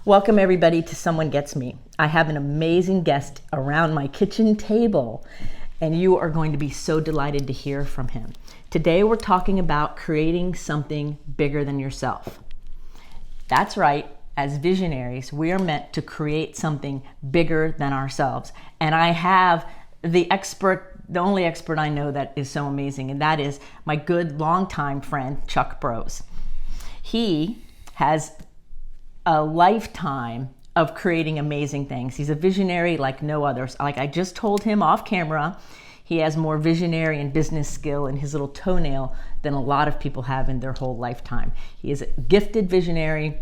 Welcome everybody to Someone Gets Me. I have an amazing guest around my kitchen table, and you are going to be so delighted to hear from him. Today we're talking about creating something bigger than yourself. That's right, as visionaries, we are meant to create something bigger than ourselves. And I have the only expert I know that is so amazing, and that is my good longtime friend, Chuck Bros. He has a lifetime of creating amazing things. He's a visionary like no others. Like I just told him off camera, he has more visionary and business skill in his little toenail than a lot of people have in their whole lifetime. He is a gifted visionary,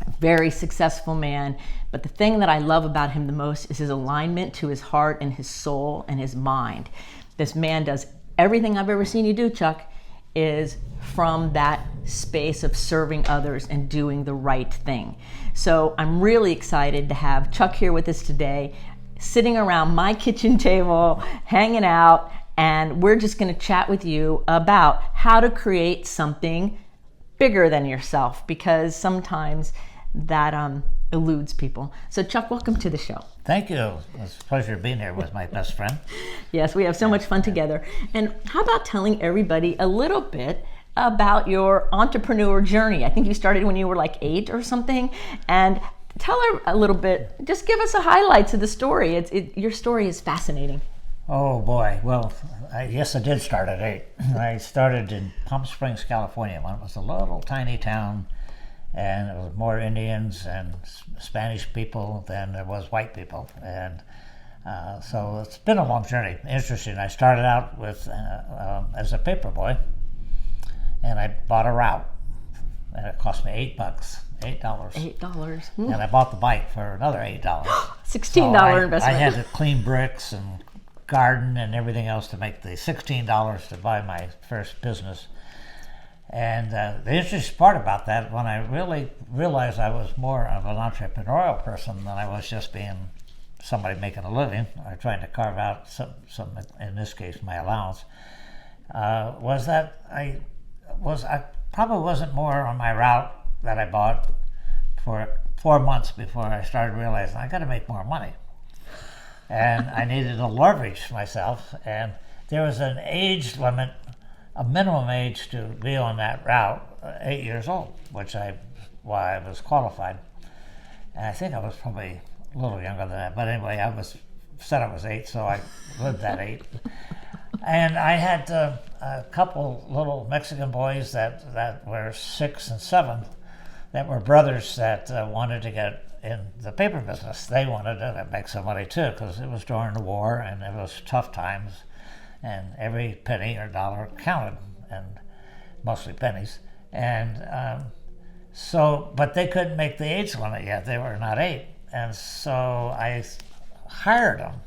a very successful man. But the thing that I love about him the most is his alignment to his heart and his soul and his mind. This man does everything I've ever seen you do, Chuck, is from that space of serving others and doing the right thing. So I'm really excited to have Chuck here with us today, sitting around my kitchen table, hanging out, and we're just going to chat with you about how to create something bigger than yourself, because sometimes that eludes people. So Chuck, welcome to the show. Thank you. It's a pleasure being here with my best friend. Yes, we have so much fun together. And how about telling everybody a little bit about your entrepreneur journey? I think you started when you were like 8 or something. And tell her a little bit, just give us a highlights of the story. Your story is fascinating. Oh boy. Well, yes, I did start at 8. I started in Palm Springs, California, when it was a little tiny town, and it was more Indians and Spanish people than there was white people. And so it's been a long journey. Interesting. I started out with as a paper boy, and I bought a route, and it cost me $8. $8. And I bought the bike for another $8. $16 investment. I had to clean bricks and garden and everything else to make the $16 to buy my first business. And the interesting part about that, when I really realized I was more of an entrepreneurial person than I was just being somebody making a living or trying to carve out some in this case, my allowance, was that I probably wasn't more on my route that I bought for 4 months before I started realizing I got to make more money. And I needed to leverage myself, and there was an age limit, a minimum age to be on that route, 8 years old, which why I was qualified. And I think I was probably a little younger than that, but anyway, said I was 8, so I lived that 8. And I had a couple little Mexican boys that were 6 and 7, that were brothers that wanted to get in the paper business. They wanted to make some money too, because it was during the war and it was tough times, and every penny or dollar counted, and mostly pennies. And but they couldn't make the age limit yet. They were not 8. And so I hired them.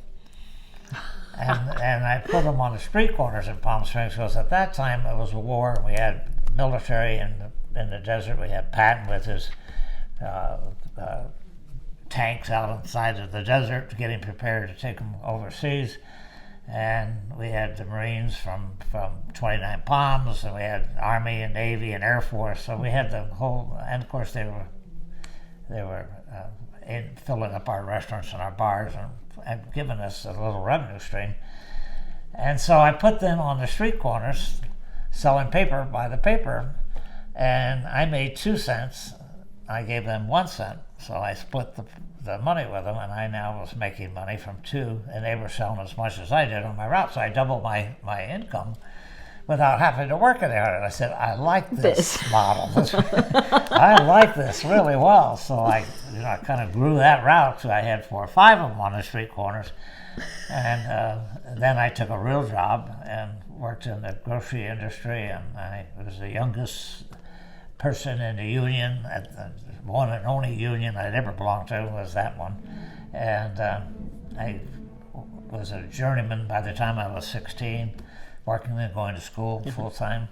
And I put them on the street corners in Palm Springs, because at that time it was a war, and we had military in the desert. We had Patton with his tanks out inside of the desert getting prepared to take them overseas. And we had the Marines from 29 Palms, and we had Army and Navy and Air Force. So we had the whole, and of course they were filling up our restaurants and our bars and giving us a little revenue stream. And so I put them on the street corners selling paper by the paper, and I made 2 cents. I gave them 1 cent, so I split the money with them, and I now was making money from 2, and they were selling as much as I did on my route, so I doubled my income without having to work any harder. I said, I like this model. I like this really well. So I kind of grew that route. So I had 4 or 5 of them on the street corners. And then I took a real job and worked in the grocery industry. And I was the youngest person in the union. The one and only union I'd ever belonged to was that one. And I was a journeyman by the time I was 16. Working and going to school full time,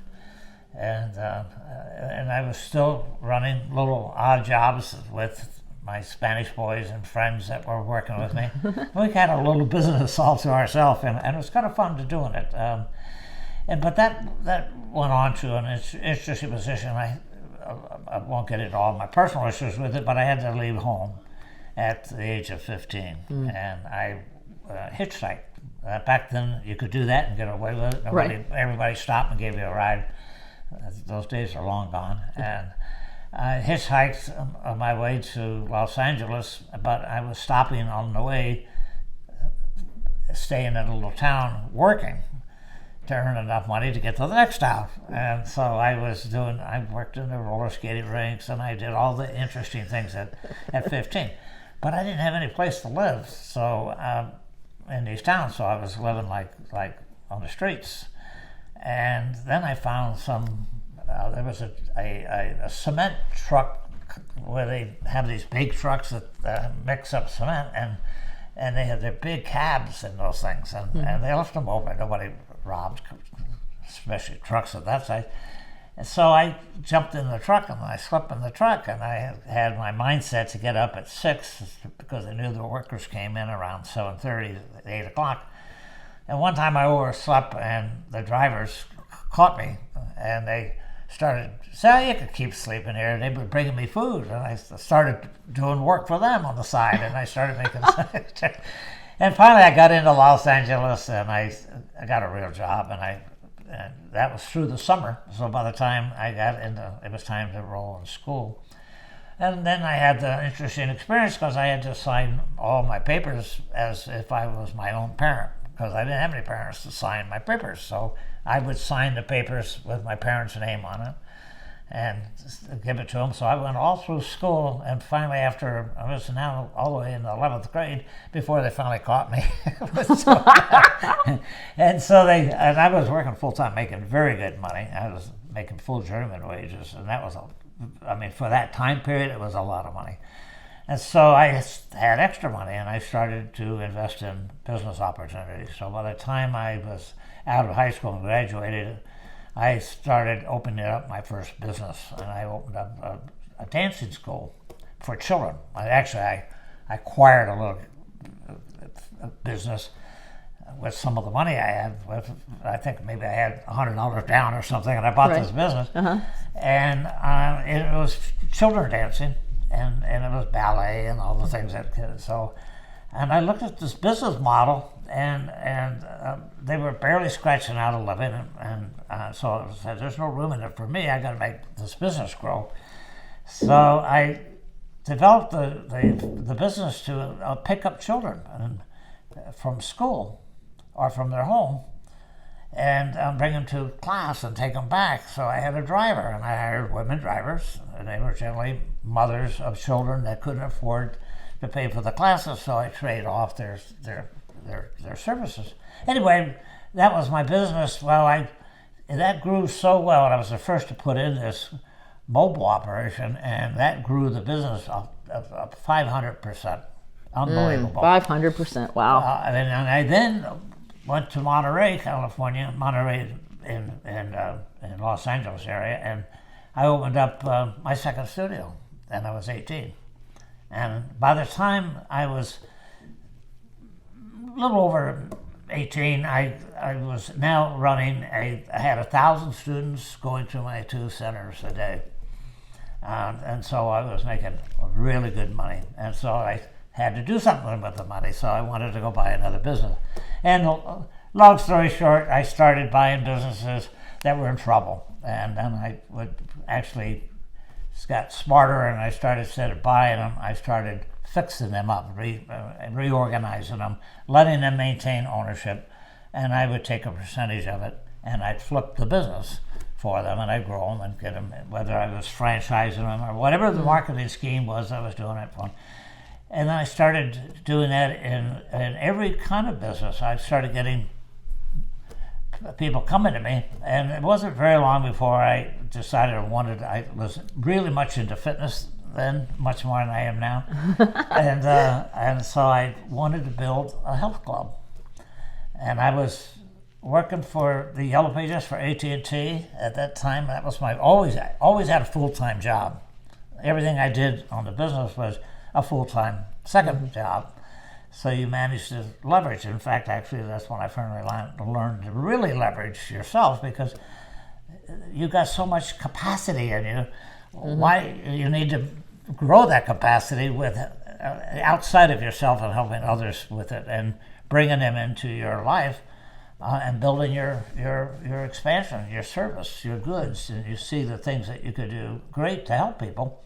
and I was still running little odd jobs with my Spanish boys and friends that were working with me. We had a little business all to ourselves, and it was kind of fun to doing it. But that went on to an interesting position. I won't get into all my personal issues with it, but I had to leave home at the age of 15, and I hitchhiked. Back then, you could do that and get away with it. Everybody stopped and gave you a ride. Those days are long gone. And I hitchhiked on my way to Los Angeles, but I was stopping on the way, staying in a little town, working to earn enough money to get to the next town. And so I worked in the roller skating rinks, and I did all the interesting things at 15. But I didn't have any place to live, so in these towns, so I was living like on the streets. And then I found there was a cement truck where they have these big trucks that mix up cement, and they had their big cabs in those things, and they left them open. Nobody robbed, especially trucks of that size. And so I jumped in the truck, and I slept in the truck, and I had my mindset to get up at 6 because I knew the workers came in around 7:30, 8 o'clock. And one time I overslept, and the drivers caught me, and they started saying, "You could keep sleeping here." And they were bringing me food, and I started doing work for them on the side, and I started making. And finally, I got into Los Angeles, and I got a real job, and that was through the summer. So by the time I got it was time to enroll in school. And then I had the interesting experience because I had to sign all my papers as if I was my own parent, because I didn't have any parents to sign my papers. So I would sign the papers with my parents' name on it and give it to them. So I went all through school, and finally, after I was now all the way in the 11th grade before they finally caught me. and I was working full time, making very good money. I was making full journeyman wages, and that was for that time period, it was a lot of money. And so I had extra money, and I started to invest in business opportunities. So by the time I was out of high school and graduated, I started opening up my first business, and I opened up a dancing school for children. I acquired a little business with some of the money I had. I think maybe I had $100 down or something, and I bought this business. And it was children dancing, and it was ballet and all the things and I looked at this business model, and they were barely scratching out a living, and so I said, "There's no room in it for me. I got to make this business grow." So I developed the business to pick up children from school or from their home, and bring them to class and take them back. So I had a driver, and I hired women drivers, and they were generally mothers of children that couldn't afford to pay for the classes, so I traded off their services. Anyway, that was my business. Well, that grew so well, and I was the first to put in this mobile operation, and that grew the business up 500%. Unbelievable. 500%, wow. And I then went to Monterey, California, in Los Angeles area, and I opened up my second studio, and I was 18. And by the time I was a little over 18, I was now running I had 1,000 students going to my 2 centers a day. And so I was making really good money. And so I had to do something with the money, so I wanted to go buy another business. And long story short, I started buying businesses that were in trouble. And then I would actually got smarter, and I started, instead of buying them, I started fixing them up, reorganizing them, letting them maintain ownership, and I would take a percentage of it, and I'd flip the business for them, and I'd grow them and get them, whether I was franchising them or whatever the marketing scheme was, I was doing it for them. And then I started doing that in every kind of business. I started getting people coming to me, and it wasn't very long before I decided I was really much into fitness then, much more than I am now. And so I wanted to build a health club. And I was working for the Yellow Pages for AT&T at that time. That was always had a full-time job. Everything I did on the business was a full-time second job. So you manage to leverage. In fact, actually, that's when I finally learned to really leverage yourself, because you got so much capacity in you why you need to grow that capacity with outside of yourself and helping others with it and bringing them into your life and building your expansion, your service, your goods, and you see the things that you could do great to help people.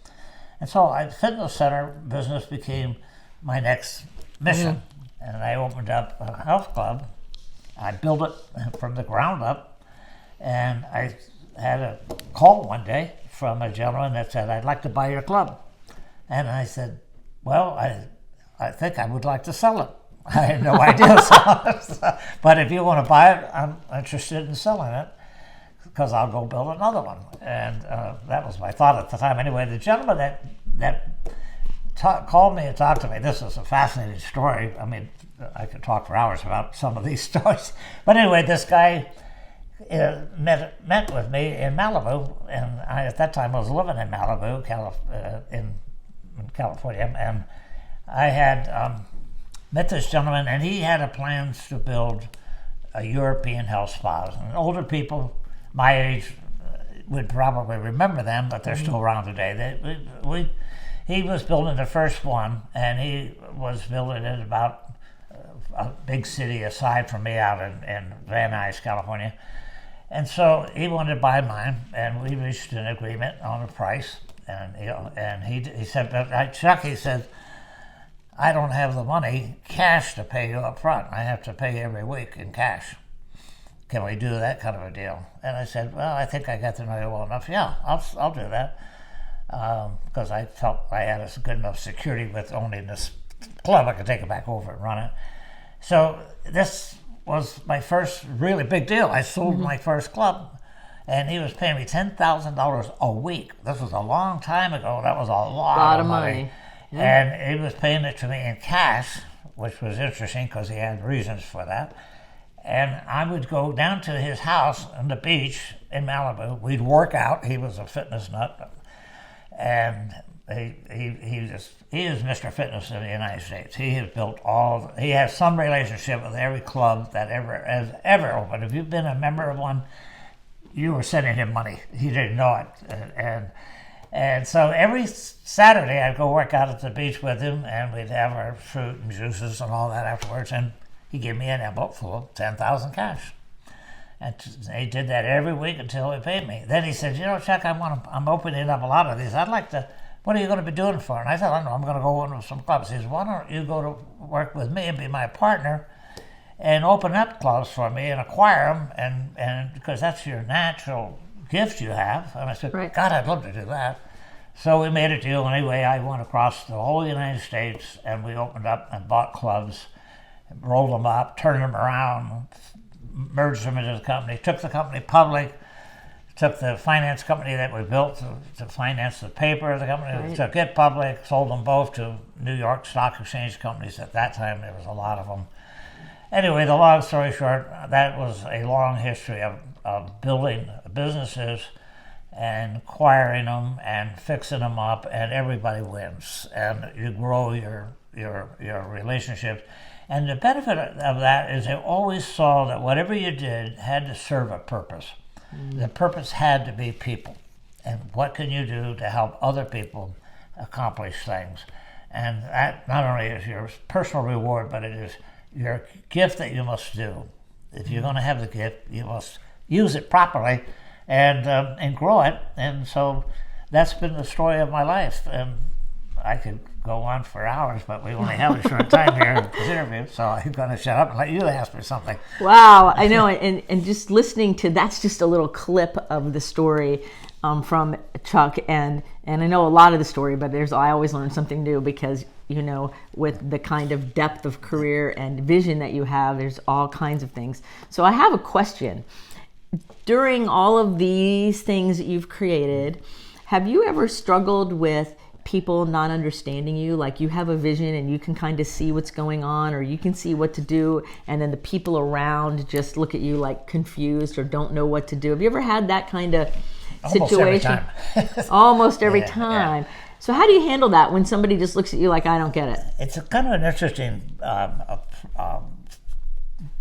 And so fitness center business became my next mission. And I opened up a health club. I built it from the ground up, and I had a call one day from a gentleman that said, "I'd like to buy your club." And I said, "Well, I think I would like to sell it." I had no idea. But if you want to buy it, I'm interested in selling it because I'll go build another one. And that was my thought at the time. Anyway, the gentleman that called me and talked to me, this is a fascinating story. I mean, I could talk for hours about some of these stories. But anyway, this guy met with me in Malibu, and at that time I was living in Malibu, in California, and I had met this gentleman, and he had plans to build a European health spa. And older people my age would probably remember them, but they're still around today. He was building the first one, and he was building it about a big city aside from me out in Van Nuys, California. And so he wanted to buy mine, and we reached an agreement on the price. And he said, "But Chuck," he said, "I don't have the money cash to pay you up front. I have to pay you every week in cash. Can we do that kind of a deal?" And I said, "Well, I think I got to know you well enough. Yeah, I'll do that." Because I felt I had a good enough security with owning this club, I could take it back over and run it. So this was my first really big deal. I sold my first club, and he was paying me $10,000 a week. This was a long time ago. That was a lot of money. Yeah. And he was paying it to me in cash, which was interesting because he had reasons for that. And I would go down to his house on the beach in Malibu. We'd work out. He was a fitness nut. And he is Mr. Fitness in the United States. He has built he has some relationship with every club that has ever opened. If you've been a member of one, you were sending him money. He didn't know it. And so every Saturday I'd go work out at the beach with him, and we'd have our fruit and juices and all that afterwards. And he gave me an envelope full of $10,000 cash. And he did that every week until he paid me. Then he said, "You know, Chuck, I'm opening up a lot of these. I'd like to, what are you going to be doing for?" And I said, "I don't know, I'm going to go into some clubs." He said, "Why don't you go to work with me and be my partner and open up clubs for me and acquire them, and because that's your natural gift you have." And I said, "Right. God, I'd love to do that." So we made a deal. Anyway, I went across the whole United States, and we opened up and bought clubs, rolled them up, turned them around, merged them into the company, took the company public, took the finance company that we built to finance the paper of the company, right. Took it public, sold them both to New York Stock Exchange companies. At that time, there was a lot of them. Anyway, the long story short, that was a long history of building businesses and acquiring them and fixing them up, and everybody wins. And you grow your relationships. And the benefit of that is they always saw that whatever you did had to serve a purpose. The purpose had to be people. And what can you do to help other people accomplish things? And that not only is your personal reward, but it is your gift that you must do. If you're going to have the gift, you must use it properly and grow it. And so that's been the story of my life. And I could go on for hours, but we only have a short time here in this interview, so I'm going to shut up and let you ask me something. Wow, I know, and just listening to that's just a little clip of the story from Chuck, and I know a lot of the story, but I always learn something new because, you know, with the kind of depth of career and vision that you have, there's all kinds of things. So I have a question. During all of these things that you've created, have you ever struggled with people not understanding you? Like you have a vision and you can kind of see what's going on, or you can see what to do, and then the people around just look at you like confused or don't know what to do. Have you ever had that kind of situation? Almost every time. Yeah. So how do you handle that when somebody just looks at you like, I don't get it? It's a kind of an interesting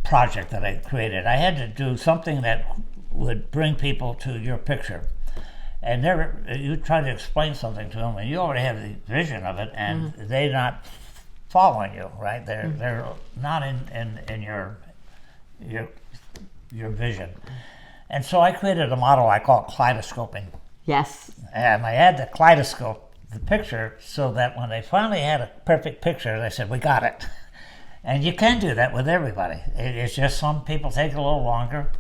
project that I created. I had to do something that would bring people to your picture. and you try to explain something to them, and you already have the vision of it, and they're not following you, right? They're not in your vision. And so I created a model I call kaleidoscoping. Yes. And I had the kaleidoscope, the picture, so that when they finally had a perfect picture, they said, we got it. And you can do that with everybody. It's just some people take a little longer,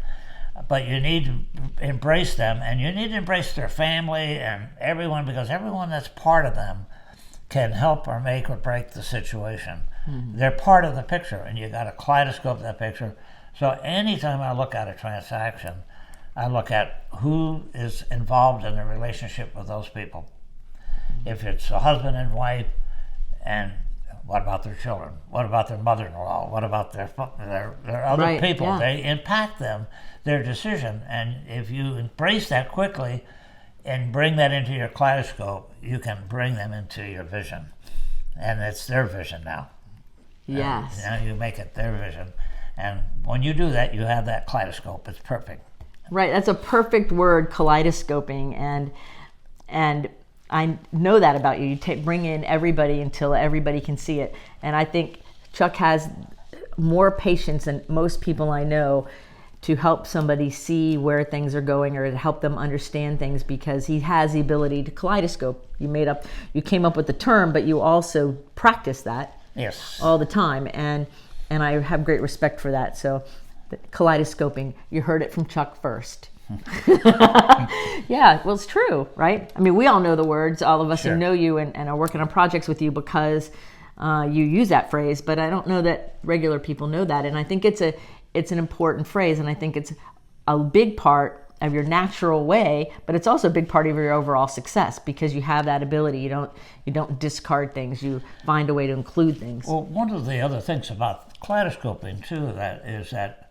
but you need to embrace them, and you need to embrace their family and everyone, because everyone that's part of them can help or make or break the situation. They're part of the picture, and you got to kaleidoscope that picture. So anytime I look at a transaction, I look at who is involved in the relationship with those people. If it's a husband and wife, and what about their children? What about their mother-in-law? What about their other people? Yeah. They impact them, their decision. And if you embrace that quickly and bring that into your kaleidoscope, you can bring them into your vision. And it's their vision now. Yes. Now you make it their vision. And when you do that, you have that kaleidoscope. It's perfect. Right. That's a perfect word, kaleidoscoping. And I know that about you. You bring in everybody until everybody can see it. And I think Chuck has more patience than most people I know to help somebody see where things are going, or to help them understand things, because he has the ability to kaleidoscope. You came up with the term, but you also practice that. Yes. All the time. And I have great respect for that. So kaleidoscoping, you heard it from Chuck first. Yeah, well, it's true, right? I mean, we all know the words, all of us who know you and are working on projects with you, because you use that phrase, but I don't know that regular people know that. And I think it's an important phrase, and I think it's a big part of your natural way, but it's also a big part of your overall success, because you have that ability. You don't discard things. You find a way to include things. Well, one of the other things about kaleidoscoping too, that is that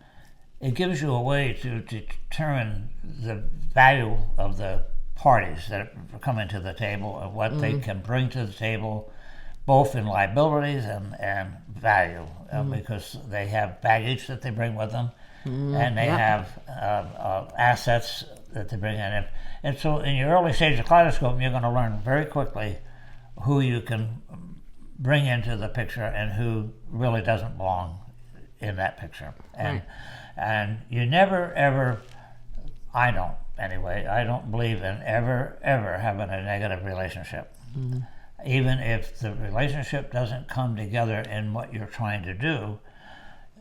it gives you a way to determine the value of the parties that come into the table, of what they can bring to the table, both in liabilities and value, because they have baggage that they bring with them, and they have assets that they bring in. And so in your early stage of kaleidoscoping, you're going to learn very quickly who you can bring into the picture and who really doesn't belong in that picture. And you never, ever, I don't believe in ever having a negative relationship. Even if the relationship doesn't come together in what you're trying to do,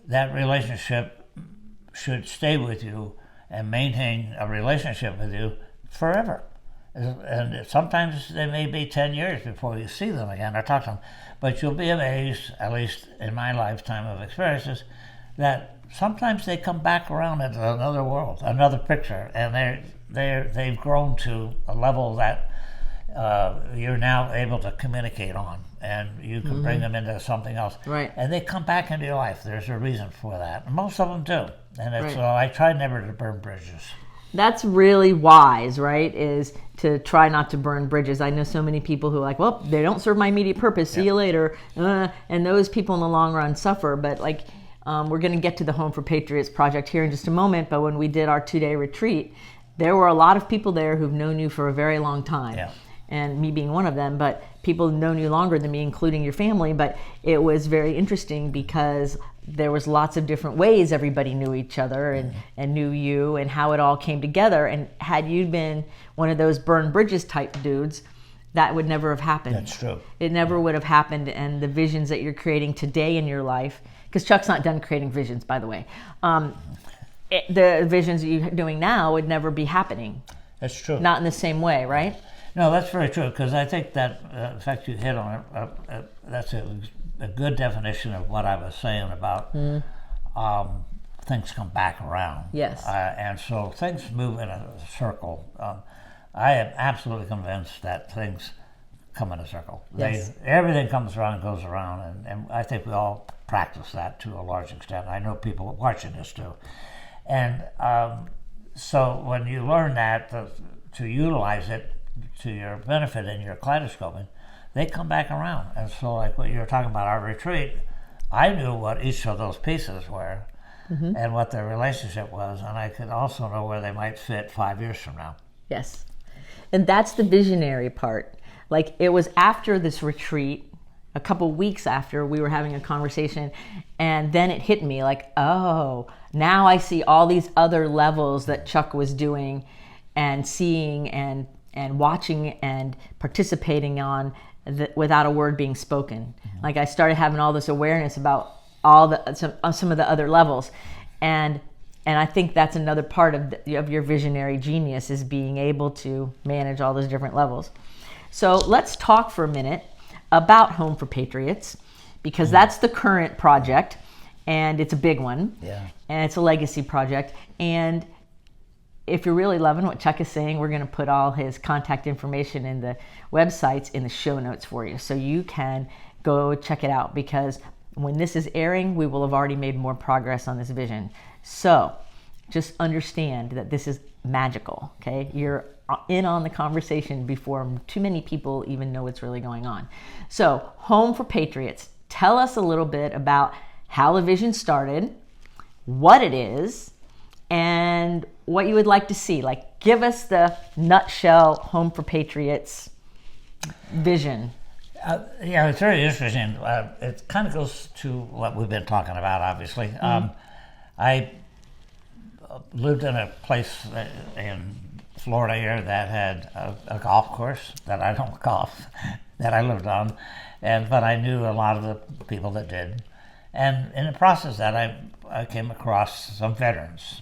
that relationship should stay with you and maintain a relationship with you forever. And sometimes they may be 10 years before you see them again or talk to them. But you'll be amazed, at least in my lifetime of experiences, that sometimes they come back around into another world, another picture, and they've grown to a level that you're now able to communicate on, and you can bring them into something else. Right. And they come back into your life. There's a reason for that. And most of them do. And so I try never to burn bridges. That's really wise, right? Is to try not to burn bridges. I know so many people who are like, well, they don't serve my immediate purpose. See you later. And those people in the long run suffer. But we're going to get to the Home for Patriots project here in just a moment. But when we did our 2-day retreat, there were a lot of people there who've known you for a very long time. Yeah. And me being one of them, but people who've known you longer than me, including your family. But it was very interesting because there was lots of different ways everybody knew each other and knew you, and how it all came together. And had you been one of those burn bridges type dudes, that would never have happened. That's true. It never would have happened. And the visions that you're creating today in your life, because Chuck's not done creating visions, by the way. The visions that you're doing now would never be happening. That's true. Not in the same way, right? No, that's very true, because I think that, in fact, you hit on it. That's a good definition of what I was saying about things come back around. Yes. And so things move in a circle. I am absolutely convinced that things come in a circle. Yes. Everything comes around and goes around, and I think we all practice that to a large extent. I know people watching this too. And so when you learn that, to utilize it to your benefit in your kaleidoscoping, they come back around. And so like what you were talking about, our retreat, I knew what each of those pieces were and what their relationship was, and I could also know where they might fit 5 years from now. Yes. And that's the visionary part. Like, it was after this retreat, a couple weeks after, we were having a conversation, and then it hit me like, oh, now I see all these other levels that Chuck was doing and seeing and watching and participating on without a word being spoken. Mm-hmm. Like, I started having all this awareness about some of the other levels, and I think that's another part of your visionary genius, is being able to manage all those different levels. So let's talk for a minute about Home for Patriots, because that's the current project, and it's a big one. Yeah. And it's a legacy project. And if you're really loving what Chuck is saying, we're going to put all his contact information in the websites in the show notes for you, so you can go check it out, because when this is airing, we will have already made more progress on this vision. So just understand that this is magical, okay? You're in on the conversation before too many people even know what's really going on. So, Home for Patriots, tell us a little bit about how the vision started, what it is, and what you would like to see. Like, give us the nutshell Home for Patriots vision. Yeah, it's very interesting. It kind of goes to what we've been talking about, obviously. Mm-hmm. I lived in a place in Florida here that had a golf course that I don't golf, that I lived on, but I knew a lot of the people that did. And in the process of that, I came across some veterans,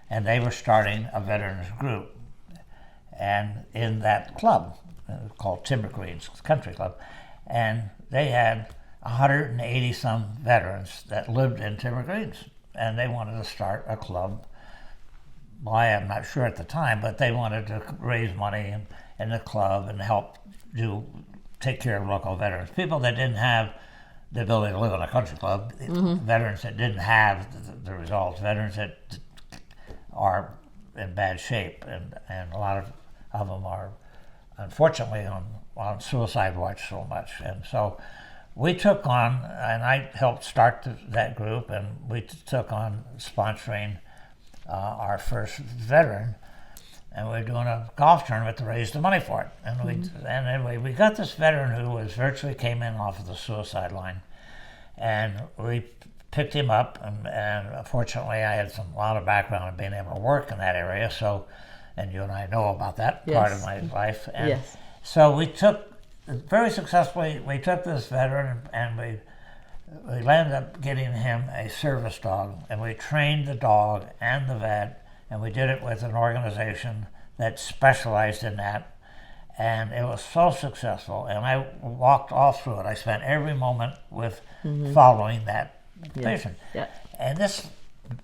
and they were starting a veterans group. And in that club, called Timber Greens Country Club, and they had 180 some veterans that lived in Timber Greens, and they wanted to start a club. Why, I'm not sure at the time, but they wanted to raise money in the club and help take care of local veterans, people that didn't have the ability to live in a country club, mm-hmm. veterans that didn't have the results, veterans that are in bad shape, and a lot of them are unfortunately on suicide watch so much. And so we took on, and I helped start that group, and we took on sponsoring our first veteran, and we were doing a golf tournament to raise the money for it. And mm-hmm. And anyway, we got this veteran who was virtually came in off of the suicide line, and we picked him up, and fortunately I had a lot of background in being able to work in that area, so, and you and I know about that yes. part of my life. And yes. So we took, very successfully, we took this veteran, and we ended up getting him a service dog, and we trained the dog and the vet, and we did it with an organization that specialized in that, and it was so successful, and I walked all through it. I spent every moment with mm-hmm. following that patient. Yeah. And this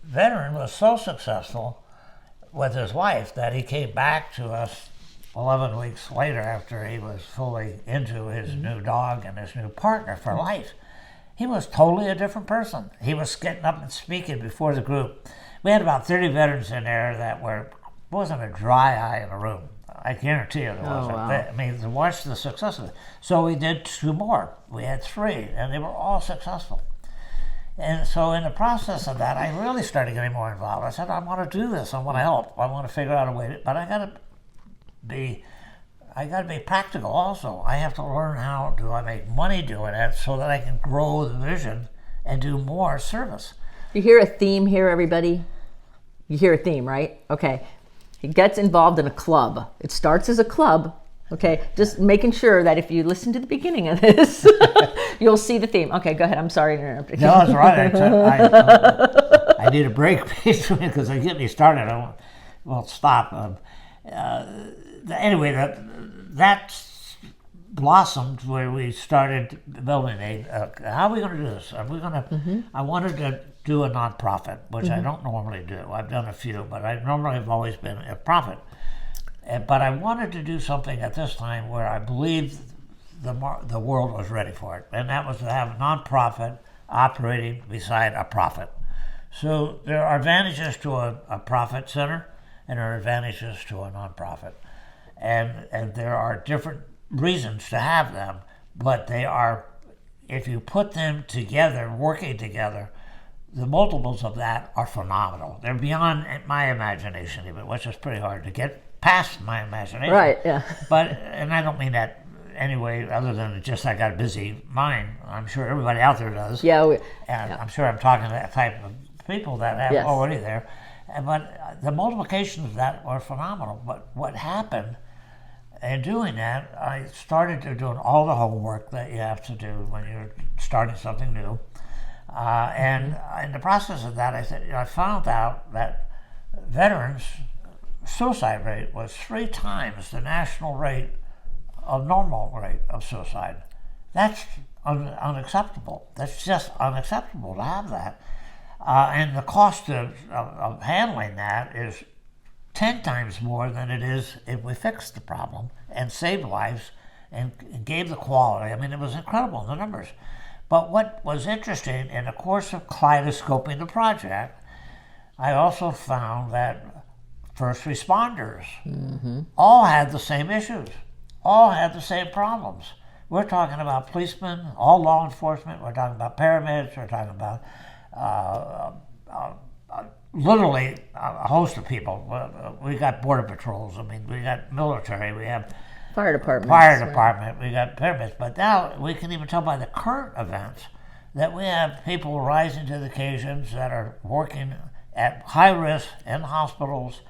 veteran was so successful with his wife that he came back to us 11 weeks later after he was fully into his mm-hmm. new dog and his new partner for mm-hmm. life. He was totally a different person. He was getting up and speaking before the group. We had about 30 veterans in there that wasn't a dry eye in the room. I guarantee you there wasn't. Wow. I mean, to watch the success of it. So we did 2 more. We had 3, and they were all successful. And so in the process of that, I really started getting more involved. I said, I want to do this. I want to help. I want to figure out a way but I got to be practical also. I have to learn how do I make money doing it so that I can grow the vision and do more service. You hear a theme here, everybody? You hear a theme, right? Okay. He gets involved in a club. It starts as a club. Okay, just making sure that if you listen to the beginning of this, you'll see the theme. Okay, go ahead. I'm sorry to interrupt. No, that's right. I need a break because they get me started. I won't stop. Anyway, that blossomed where we started building how are we going to do this? Are we going to? Mm-hmm. I wanted to do a nonprofit, which mm-hmm. I don't normally do. I've done a few, but I normally have always been a profit. But I wanted to do something at this time where I believed the world was ready for it, and that was to have a nonprofit operating beside a profit. So there are advantages to a profit center, and there are advantages to a nonprofit, and there are different reasons to have them, but they are, if you put them together, working together, the multiples of that are phenomenal. They're beyond my imagination even, which is pretty hard to get past my imagination. Right, yeah. But, and I don't mean that anyway other than just I got a busy mind. I'm sure everybody out there does. Yeah. And I'm sure I'm talking to that type of people that have Yes. already there. But the multiplications of that are phenomenal. But what happened in doing that, I started to doing all the homework that you have to do when you're starting something new. And in the process of that, I found out that veterans' suicide rate was 3 times the national rate of normal rate of suicide. That's unacceptable. That's just unacceptable to have that. And the cost of handling that is 10 times more than it is if we fixed the problem and saved lives and gave the quality. I mean, it was incredible, the numbers. But what was interesting, in the course of kaleidoscoping the project, I also found that first responders all had the same issues, all had the same problems. We're talking about policemen, all law enforcement, we're talking about paramedics, we're talking about literally a host of people. We got border patrols, I mean, we got military, we have Fire department. We got paramedics. But now we can even tell by the current events that we have people rising to the occasions that are working at high risk in hospitals,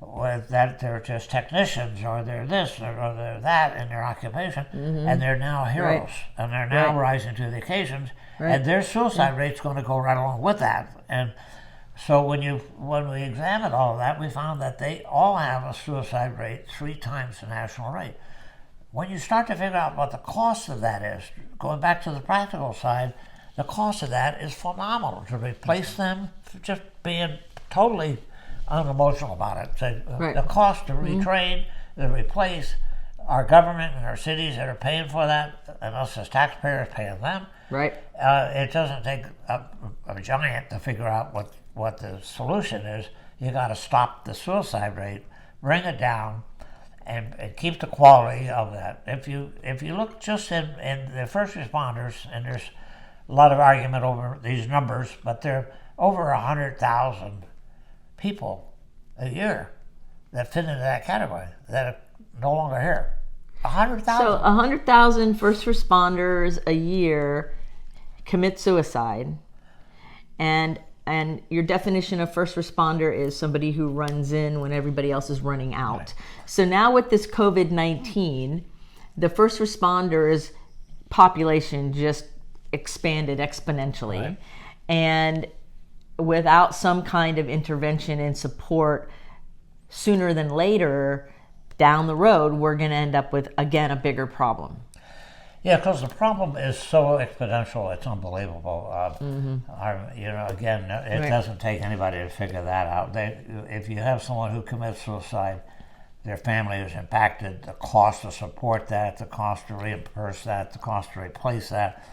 with that they're just technicians or they're this or they're that in their occupation, and they're now heroes, and they're now rising to the occasions, and their suicide rate's going to go right along with that. And so when we examined all of that, we found that they all have a suicide rate 3 times the national rate. When you start to figure out what the cost of that is, going back to the practical side, the cost of that is phenomenal. To replace them, just being totally unemotional about it. So the cost to retrain, to replace, our government and our cities that are paying for that, and us as taxpayers paying them. Right. It doesn't take a giant to figure out what the solution is. You got to stop the suicide rate, bring it down, and keep the quality of that. If you look just in the first responders, and there's a lot of argument over these numbers, but there are over 100,000 people a year that fit into that category that are no longer here. 100,000. So 100,000 first responders a year commit suicide, and your definition of first responder is somebody who runs in when everybody else is running out. Right. So now with this COVID-19, the first responders population just expanded exponentially. Right. And without some kind of intervention and support sooner than later, down the road, we're going to end up with, again, a bigger problem. Yeah, because the problem is so exponential, it's unbelievable. Again, it doesn't take anybody to figure that out. If you have someone who commits suicide, their family is impacted, the cost to support that, the cost to reimburse that, the cost to replace that.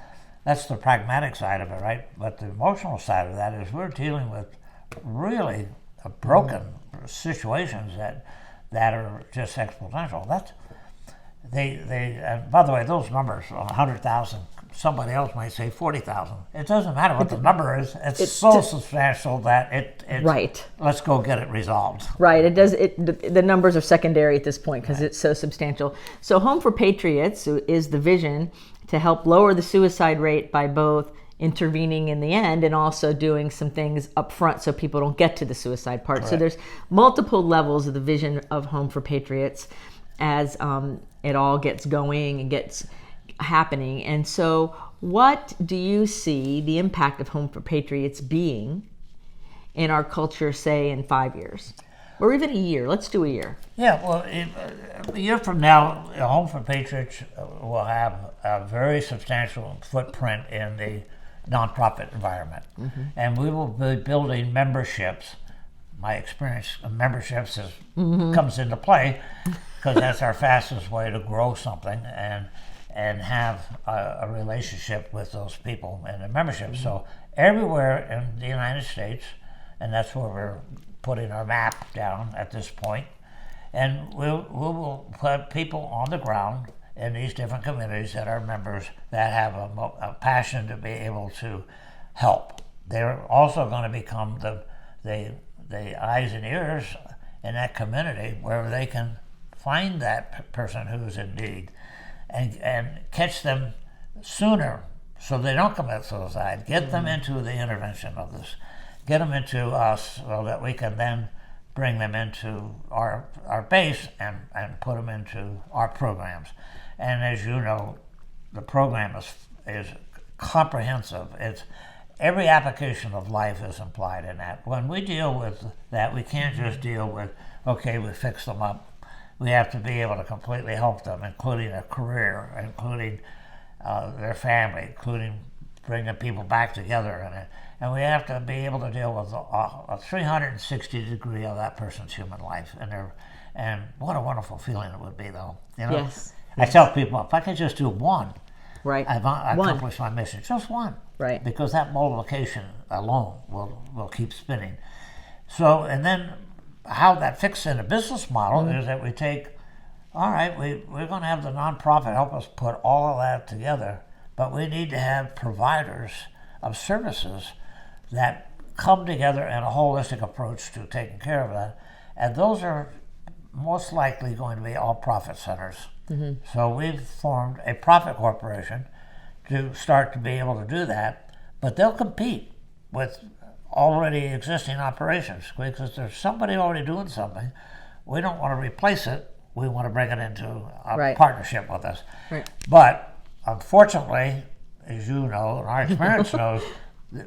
That's the pragmatic side of it, right? But the emotional side of that is we're dealing with really broken situations that are just exponential. And by the way, those numbers, 100,000, somebody else might say 40,000. It doesn't matter what the number is. It's so substantial that it's let's go get it resolved. Right. The numbers are secondary at this point because it's so substantial. So Home for Patriots is the vision to help lower the suicide rate by both intervening in the end and also doing some things up front so people don't get to the suicide part. Correct. So there's multiple levels of the vision of Home for Patriots as it all gets going and gets happening. And so what do you see the impact of Home for Patriots being in our culture, say, in 5 years? Or even a year. Let's do a year. Yeah, well, a year from now, Home for Patriots will have a very substantial footprint in the nonprofit environment. And we will be building memberships. My experience of memberships comes into play because that's our fastest way to grow something and have a relationship with those people in the membership. So everywhere in the United States, and that's where we're putting our map down at this point, and we will put people on the ground in these different communities that are members that have a passion to be able to help. They're also going to become the eyes and ears in that community where they can find that person who's in need and catch them sooner so they don't commit suicide. Get them into the intervention of this. Get them into us so that we can then bring them into our base and put them into our programs. And as you know, the program is comprehensive. It's every application of life is implied in that. When we deal with that, we can't just deal with, okay, we fix them up. We have to be able to completely help them, including a career, including their family, including bringing people back together. And we have to be able to deal with a 360 degree of that person's human life. And what a wonderful feeling it would be, though. You know? Yes. I tell people, if I could just do one, right, I've accomplished my mission. Just one. Right. Because that multiplication alone will keep spinning. So, and then how that fits in a business model is that we take, all right, we're going to have the nonprofit help us put all of that together, but we need to have providers of services that come together in a holistic approach to taking care of that. And those are most likely going to be all profit centers. So we've formed a profit corporation to start to be able to do that, but they'll compete with already existing operations because there's somebody already doing something. We don't want to replace it. We want to bring it into a partnership with us. Right. But unfortunately, as you know, and our experience knows,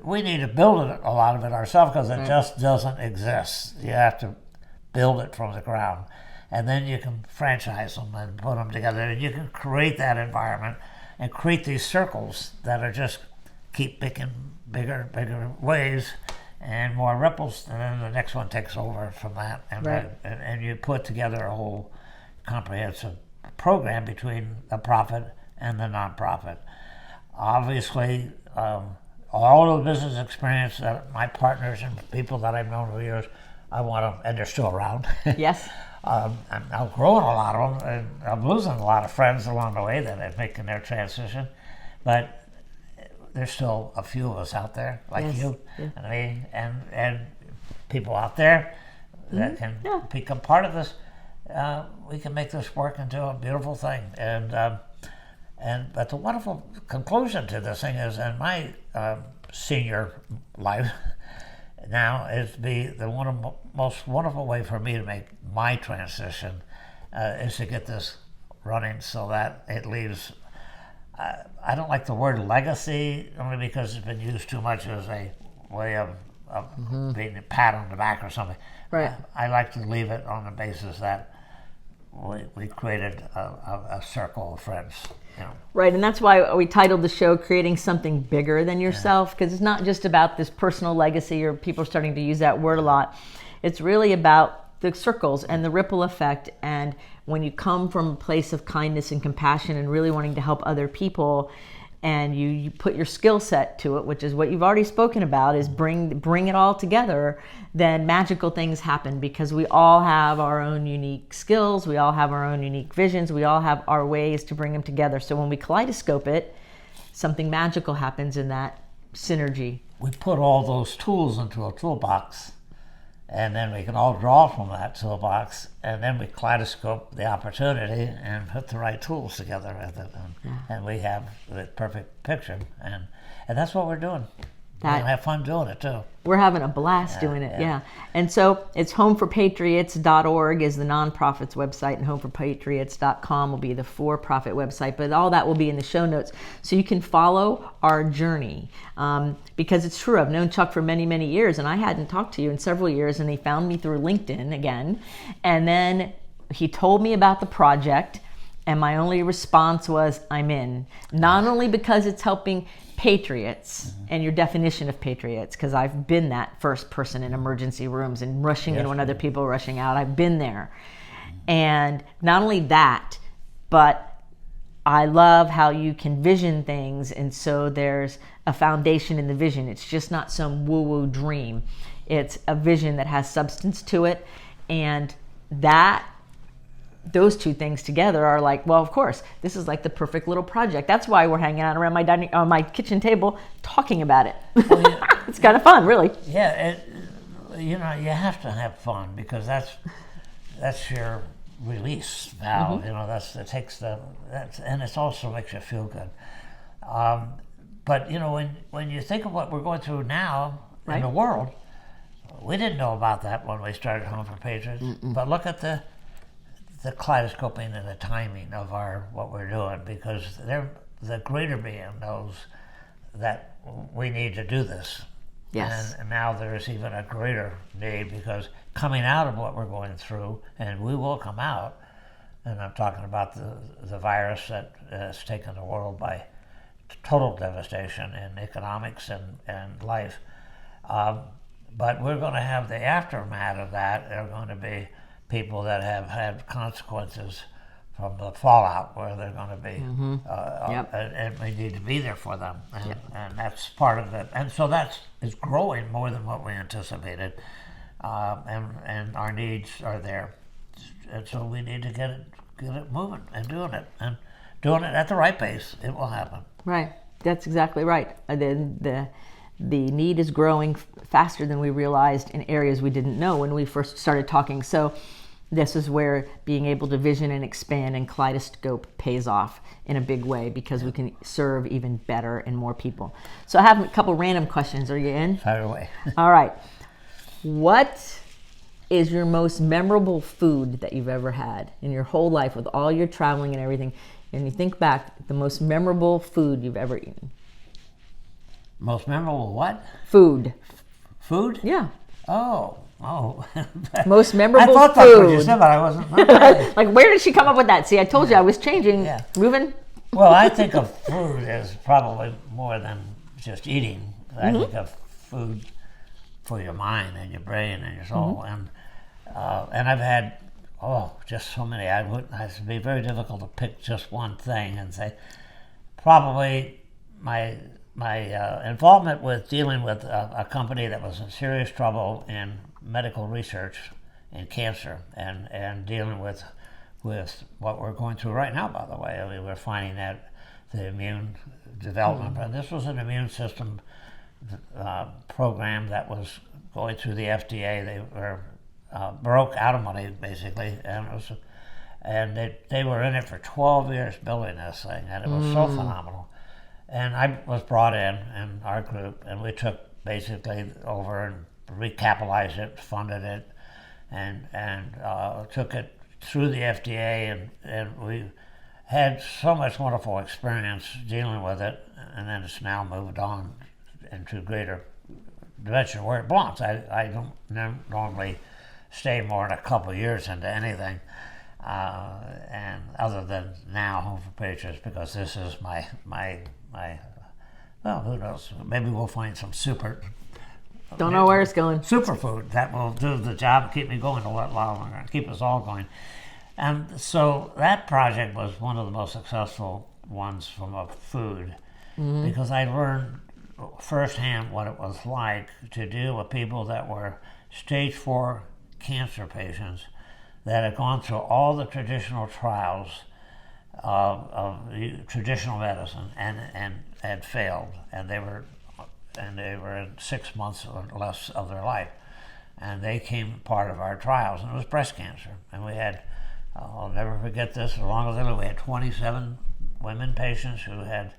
we need to build it, a lot of it ourselves because it just doesn't exist. You have to build it from the ground. And then you can franchise them and put them together. And you can create that environment and create these circles that are just keep picking bigger waves and more ripples. And then the next one takes over from that. And you put together a whole comprehensive program between the profit and the nonprofit. Obviously, all of the business experience that my partners and people that I've known for years, I want them, and they're still around. Yes. I'm outgrowing a lot of them, and I'm losing a lot of friends along the way that are making their transition. But there's still a few of us out there, like you and me, and people out there that can become part of this. We can make this work into a beautiful thing. But the wonderful conclusion to this thing is, in my senior life now, is the most wonderful way for me to make my transition is to get this running so that it leaves. I don't like the word legacy only because it's been used too much as a way of being a pat on the back or something. Right. I like to leave it on the basis that we created a circle of friends. You know. Right, and that's why we titled the show Creating Something Bigger Than Yourself, because it's not just about this personal legacy, or people are starting to use that word a lot. It's really about the circles and the ripple effect. And when you come from a place of kindness and compassion and really wanting to help other people, and you put your skill set to it, which is what you've already spoken about, is bring it all together, then magical things happen, because we all have our own unique skills, we all have our own unique visions, we all have our ways to bring them together. So when we kaleidoscope it, something magical happens in that synergy. We put all those tools into a toolbox, and then we can all draw from that toolbox, and then we kaleidoscope the opportunity and put the right tools together with it, and we have the perfect picture, and that's what we're doing. We're going to have fun doing it too. We're having a blast doing it, yeah. And so it's homeforpatriots.org is the nonprofit's website, and homeforpatriots.com will be the for-profit website. But all that will be in the show notes. So you can follow our journey. Because it's true, I've known Chuck for many, many years, and I hadn't talked to you in several years, and he found me through LinkedIn again. And then he told me about the project, and my only response was, I'm in. Not only because it's helping patriots and your definition of patriots, because I've been that first person in emergency rooms and rushing in when other people are rushing out. I've been there. And not only that, but I love how you can vision things, and so there's a foundation in the vision. It's just not some woo-woo dream. It's a vision that has substance to it, and those two things together are like, well, of course, this is like the perfect little project. That's why we're hanging out around my kitchen table talking about it. It's kind of fun, really. Yeah, you have to have fun, because that's that's your release valve. You know, and it also makes you feel good. But you know, when you think of what we're going through now in the world, we didn't know about that when we started Home for Patriots. But look at the kaleidoscoping and the timing of what we're doing, because the greater being knows that we need to do this. Yes. And now there's even a greater need, because coming out of what we're going through, and we will come out, and I'm talking about the virus that has taken the world by total devastation in economics and life. But we're going to have the aftermath of that. There are going to be people that have had consequences from the fallout, where they're going to be, and we need to be there for them, and that's part of it. And so it's growing more than what we anticipated, and our needs are there, and so we need to get it moving and doing it at the right pace. It will happen. Right, that's exactly right. The need is growing faster than we realized in areas we didn't know when we first started talking. So this is where being able to vision and expand and kaleidoscope pays off in a big way, because we can serve even better and more people. So I have a couple random questions. Are you in? Fire away. All right. What is your most memorable food that you've ever had in your whole life, with all your traveling and everything? And you think back, the most memorable food you've ever eaten. Most memorable what? Food. Food? Yeah. Oh. Most memorable I thought food. That's what you said, but I wasn't. Like, where did she come up with that? See, I told you I was changing, moving. Well, I think of food as probably more than just eating. I think of food for your mind and your brain and your soul. And I've had, just so many. It'd be very difficult to pick just one thing and say, probably my involvement with dealing with a company that was in serious trouble in medical research in cancer, and dealing with what we're going through right now, by the way. I mean, we're finding that the immune development, and this was an immune system program that was going through the FDA. They were broke out of money, basically, and they were in it for 12 years building this thing, and it was so phenomenal. And I was brought in our group, and we took basically over and recapitalized it, funded it, and took it through the FDA, and we had so much wonderful experience dealing with it, and then it's now moved on into greater dimension where it belongs. I don't normally stay more than a couple of years into anything, and other than now Home for Patriots, because this is my well, who knows? Maybe we'll find some don't know where it's going. Superfood that will do the job and keep me going a lot longer and keep us all going. And so that project was one of the most successful ones from a food, because I learned firsthand what it was like to deal with people that were stage 4 cancer patients that had gone through all the traditional trials of traditional medicine and had failed, and they were in 6 months or less of their life, and they came part of our trials, and it was breast cancer. And we had, I'll never forget this, as long as I live, we had 27 women patients who had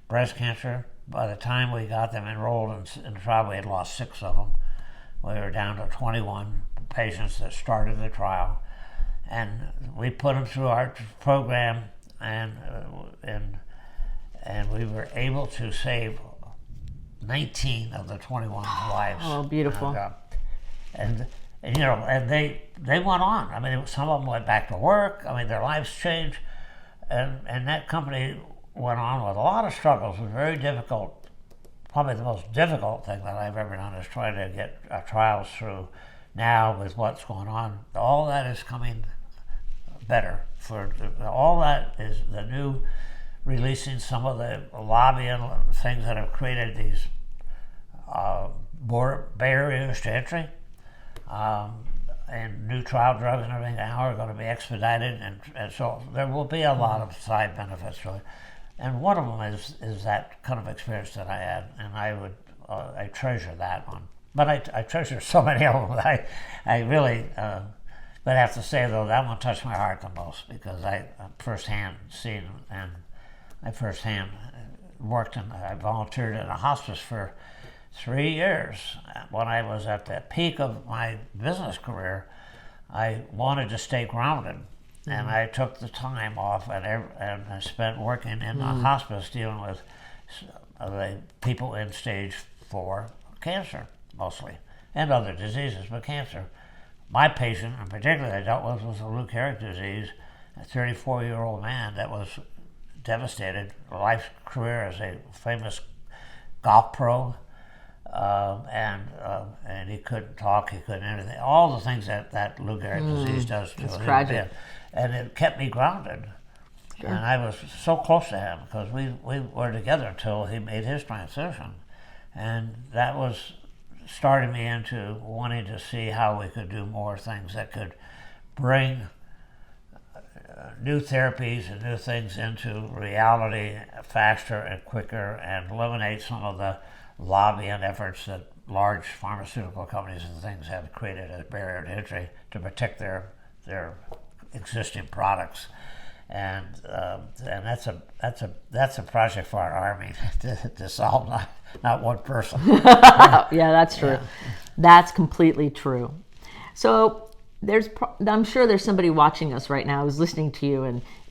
breast cancer. By the time we got them enrolled in the trial, we had lost 6 of them. We were down to 21 patients that started the trial, and we put them through our program, and we were able to save 19 of the 21 lives. Oh, beautiful! And you know, and they went on. I mean, some of them went back to work. I mean, their lives changed, and that company went on with a lot of struggles. It was very difficult. Probably the most difficult thing that I've ever done is trying to get trials through. Now, with what's going on, all that is coming better. All that is the new, releasing some of the lobbying things that have created these barriers to entry, and new trial drugs and everything now are going to be expedited, and so there will be a lot of side benefits to it. And one of them is that kind of experience that I had, and I treasure that one. But I treasure so many of them that I really But I have to say, though, that one touched my heart the most because I firsthand seen, and I firsthand worked and I volunteered in a hospice for 3 years. When I was at the peak of my business career, I wanted to stay grounded, and I took the time off and I spent working in the hospice dealing with the people in stage 4 cancer mostly, and other diseases, but cancer. My patient in particular I dealt with was a Lou Gehrig's disease, a 34-year-old man that was devastated, life career as a famous golf pro, and he couldn't talk, he couldn't anything. All the things that Lou Gehrig's disease does to him. It's tragic. And it kept me grounded. Sure. And I was so close to him because we were together until he made his transition. And that was started me into wanting to see how we could do more things that could bring new therapies and new things into reality faster and quicker and eliminate some of the lobbying efforts that large pharmaceutical companies and things have created as barrier to entry to protect their existing products. And that's a project for our Army to solve, not one person. Yeah, that's true. Yeah. That's completely true. So I'm sure there's somebody watching us right now who's listening to you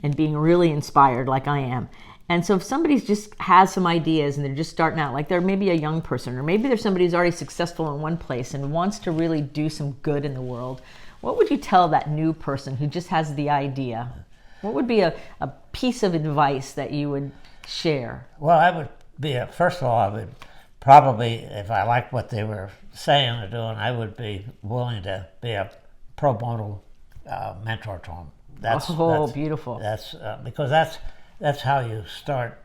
and being really inspired like I am. And so if somebody just has some ideas and they're just starting out, like they're maybe a young person, or maybe there's somebody who's already successful in one place and wants to really do some good in the world, what would you tell that new person who just has the idea? What would be a piece of advice that you would share? Well, I would first of all, I would probably, if I liked what they were saying or doing, I would be willing to be a pro bono mentor to them. That's beautiful. That's because that's how you start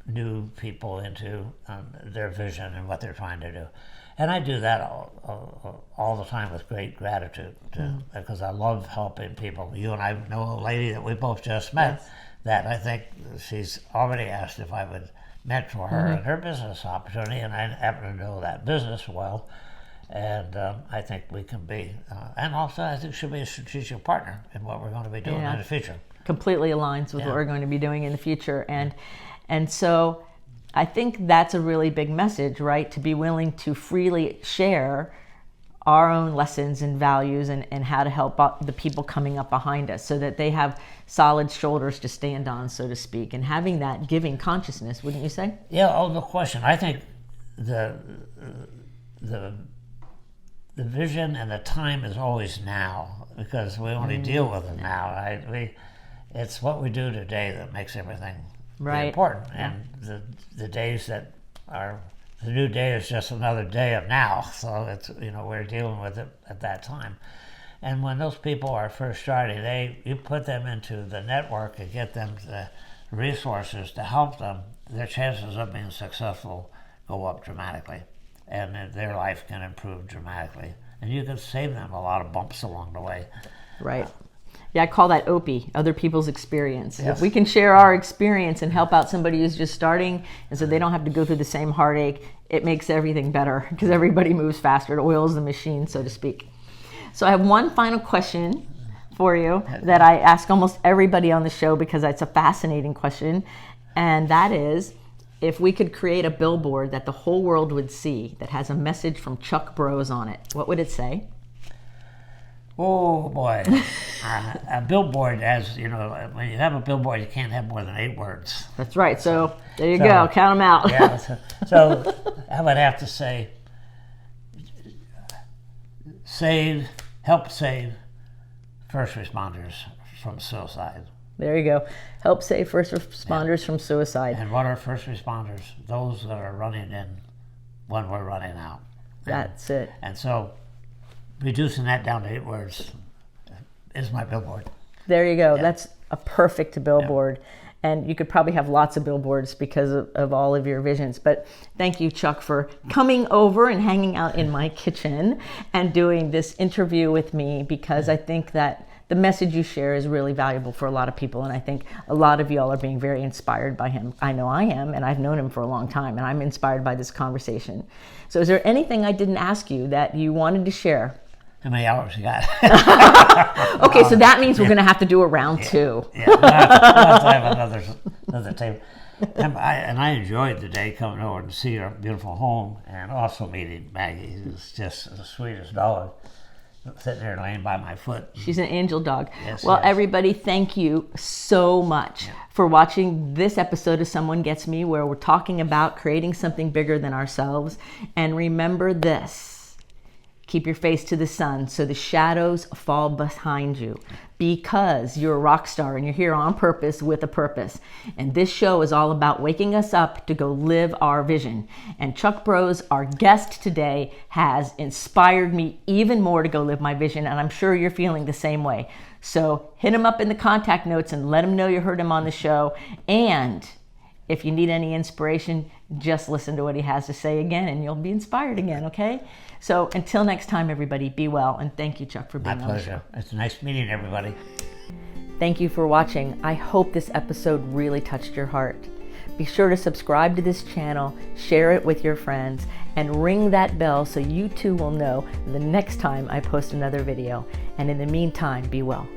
new people into their vision and what they're trying to do. And I do that all the time with great gratitude because I love helping people. You and I know a lady that we both just met. Yes. That I think she's already asked if I would mentor her in her business opportunity, and I happen to know that business well. And I think we can be, and also I think she'll be a strategic partner in what we're going to be doing in the future. Completely aligns with what we're going to be doing in the future. And so I think that's a really big message, right? To be willing to freely share our own lessons and values and how to help the people coming up behind us so that they have solid shoulders to stand on, so to speak, and having that giving consciousness, wouldn't you say? Yeah, no question. I think the vision and the time is always now because we only deal with it now. It's what we do today that makes everything important. And the days that are, the new day is just another day of now. So it's, we're dealing with it at that time. And when those people are first starting, you put them into the network and get them the resources to help them, their chances of being successful go up dramatically. And their life can improve dramatically. And you can save them a lot of bumps along the way. Right. Yeah, I call that OPI, other people's experience. Yes. If we can share our experience and help out somebody who's just starting, and so they don't have to go through the same heartache, it makes everything better because everybody moves faster. It oils the machine, so to speak. So I have one final question for you that I ask almost everybody on the show because it's a fascinating question, and that is, if we could create a billboard that the whole world would see that has a message from Chuck Bros on it, what would it say? Oh boy, a billboard, as you know, when you have a billboard, you can't have more than 8 words. That's right. So there you go. Count them out. Yeah. So I would have to say, help save first responders from suicide. There you go. Help save first responders from suicide. And what are first responders? Those that are running in when we're running out. That's it. And so reducing that down to 8 words is my billboard. There you go. Yeah. That's a perfect billboard. Yeah. And you could probably have lots of billboards because of all of your visions. But thank you, Chuck, for coming over and hanging out in my kitchen and doing this interview with me, because I think that the message you share is really valuable for a lot of people. And I think a lot of y'all are being very inspired by him. I know I am, and I've known him for a long time, and I'm inspired by this conversation. So is there anything I didn't ask you that you wanted to share? How many hours you got? Okay, so that means we're going to have to do a round two. Yeah, we'll have to have another table. And I enjoyed the day coming over to see our beautiful home, and also meeting Maggie, who's just the sweetest dog, sitting there laying by my foot. She's an angel dog. Yes, well, yes. Everybody, thank you so much for watching this episode of Someone Gets Me, where we're talking about creating something bigger than ourselves. And remember this. Keep your face to the sun so the shadows fall behind you, because you're a rock star and you're here on purpose with a purpose. And this show is all about waking us up to go live our vision. And Chuck Bros, our guest today, has inspired me even more to go live my vision. And I'm sure you're feeling the same way. So hit him up in the contact notes and let him know you heard him on the show. And if you need any inspiration, just listen to what he has to say again and you'll be inspired again, okay? So until next time, everybody, be well. And thank you, Chuck, for being on the show. My pleasure. It's nice meeting everybody. Thank you for watching. I hope this episode really touched your heart. Be sure to subscribe to this channel, share it with your friends, and ring that bell so you too will know the next time I post another video. And in the meantime, be well.